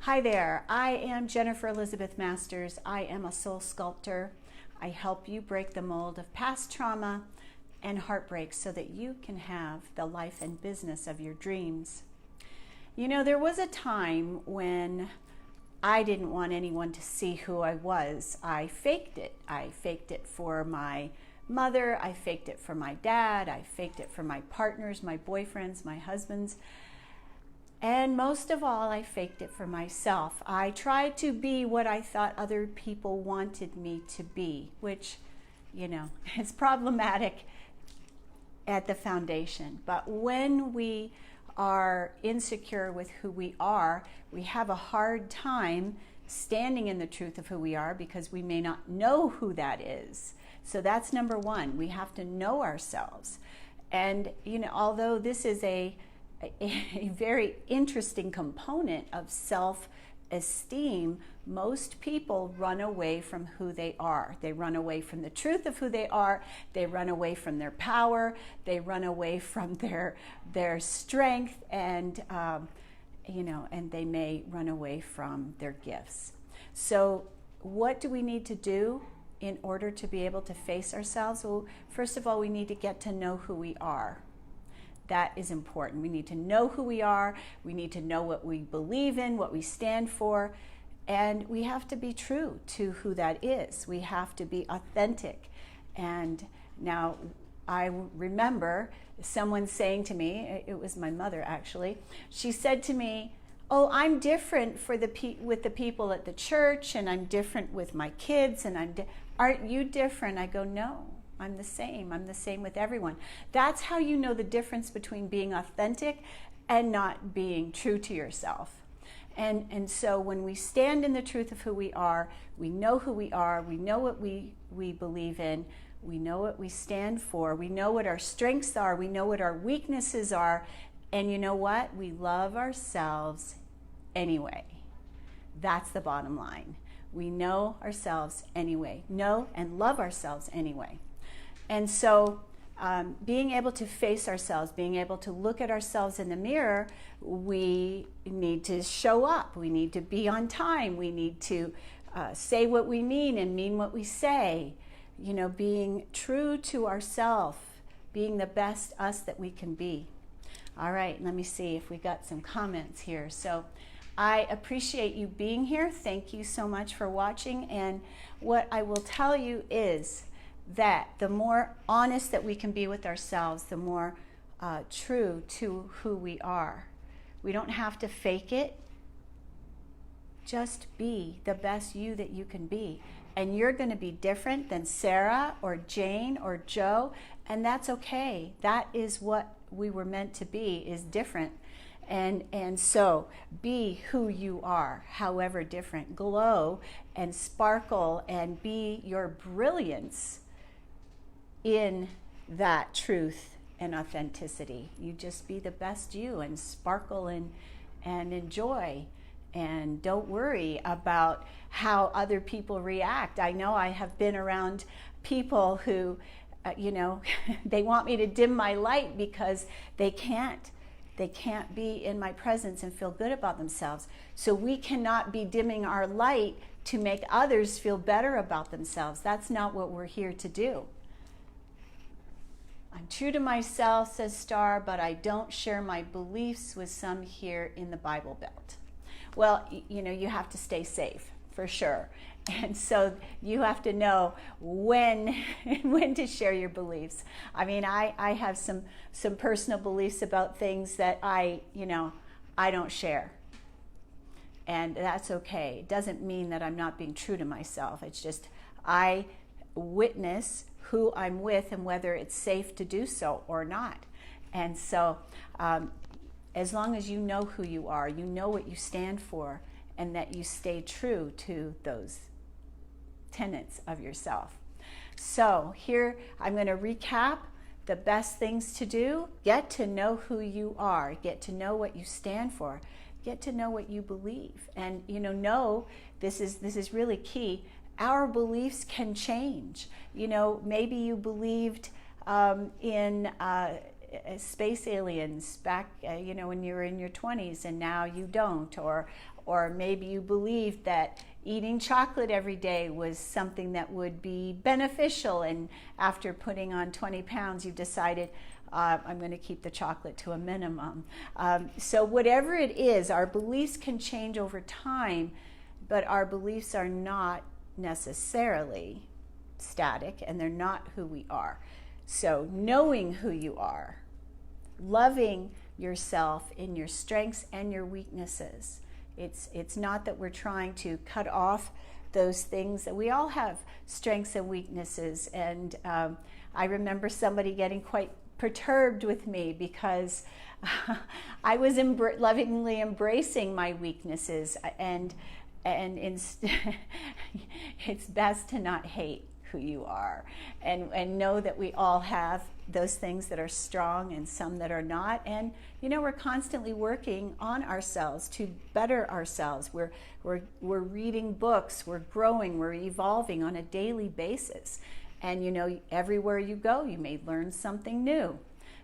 Hi there, I am Jennifer Elizabeth Masters. I am a soul sculptor. I help you break the mold of past trauma and heartbreak so that you can have the life and business of your dreams. You know, there was a time when I didn't want anyone to see who I was. I faked it. I faked it for my mother. I faked it for my dad. I faked it for my partners, my boyfriends, my husbands. And most of all, I faked it for myself. I tried to be what I thought other people wanted me to be, which, you know, is problematic at the foundation. But when we are insecure with who we are, we have a hard time standing in the truth of who we are because we may not know who that is. So that's number one. We have to know ourselves. And, you know, although this is a very interesting component of self-esteem, most people run away from who they are. They run away from the truth of who they are. They run away from their power. They run away from their strength, and and they may run away from their gifts. So what do we need to do in order to be able to face ourselves? Well, first of all, we need to get to know who we are. That is important. We need to know who we are. We need to know what we believe in, what we stand for, and we have to be true to who that is. We have to be authentic. And now I remember someone saying to me, it was my mother actually, she said to me, "Oh, I'm different with the people at the church, and I'm different with my kids, and aren't you different?" I go, "No. I'm the same. I'm the same with everyone." That's how you know the difference between being authentic and not being true to yourself. And so when we stand in the truth of who we are, we know who we are, we know what we believe in, we know what we stand for, we know what our strengths are, we know what our weaknesses are, and you know what? We love ourselves anyway. That's the bottom line. We know ourselves anyway. Know and love ourselves anyway. And so being able to face ourselves, being able to look at ourselves in the mirror, we need to show up. We need to be on time. We need to say what we mean and mean what we say. You know, being true to ourselves, being the best us that we can be. All right, let me see if we got some comments here. So I appreciate you being here. Thank you so much for watching. And what I will tell you is that the more honest that we can be with ourselves, the more true to who we are. We don't have to fake it. Just be the best you that you can be. And you're going to be different than Sarah or Jane or Joe, and that's okay. That is what we were meant to be, is different. And so be who you are, however different. Glow and sparkle and be your brilliance in that truth and authenticity. You just be the best you and sparkle and enjoy, and don't worry about how other people react. I know I have been around people who they want me to dim my light because they can't be in my presence and feel good about themselves. So we cannot be dimming our light to make others feel better about themselves. That's not what we're here to do. "I'm true to myself," says Star, "but I don't share my beliefs with some here in the Bible Belt." Well, you know, you have to stay safe, for sure. And so you have to know when to share your beliefs. I mean, I have some personal beliefs about things that I don't share. And that's okay. It doesn't mean that I'm not being true to myself. It's just I witness who I'm with and whether it's safe to do so or not. And so as long as you know who you are, you know what you stand for, and that you stay true to those tenets of yourself. So here I'm going to recap the best things to do. Get to know who you are. Get to know what you stand for. Get to know what you believe. And know this is really key. Our beliefs can change. Maybe you believed in space aliens back, when you were in your 20s and now you don't, or maybe you believed that eating chocolate every day was something that would be beneficial, and after putting on 20 pounds, you've decided, I'm going to keep the chocolate to a minimum. So whatever it is, our beliefs can change over time, but our beliefs are not necessarily static, and they're not who we are. So knowing who you are, loving yourself in your strengths and your weaknesses. It's not that we're trying to cut off those things. That we all have strengths and weaknesses. And I remember somebody getting quite perturbed with me because I was lovingly embracing my weaknesses, and it's best to not hate who you are, and know that we all have those things that are strong and some that are not. And we're constantly working on ourselves to better ourselves. We're reading books, we're growing, we're evolving on a daily basis. And everywhere you go, you may learn something new.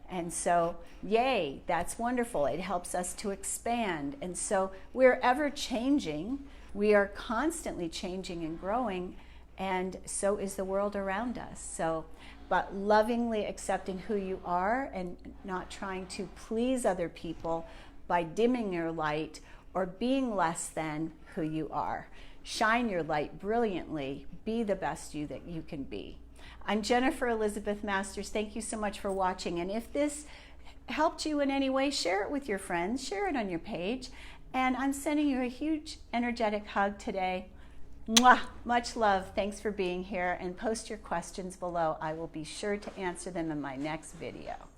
And so, yay, that's wonderful. It helps us to expand. And so we're ever changing. We are constantly changing and growing, and so is the world around us. So, but lovingly accepting who you are and not trying to please other people by dimming your light or being less than who you are. Shine your light brilliantly. Be the best you that you can be. I'm Jennifer Elizabeth Masters. Thank you so much for watching. And if this helped you in any way, share it with your friends. Share it on your page. And I'm sending you a huge energetic hug today. Mwah! Much love. Thanks for being here. And post your questions below. I will be sure to answer them in my next video.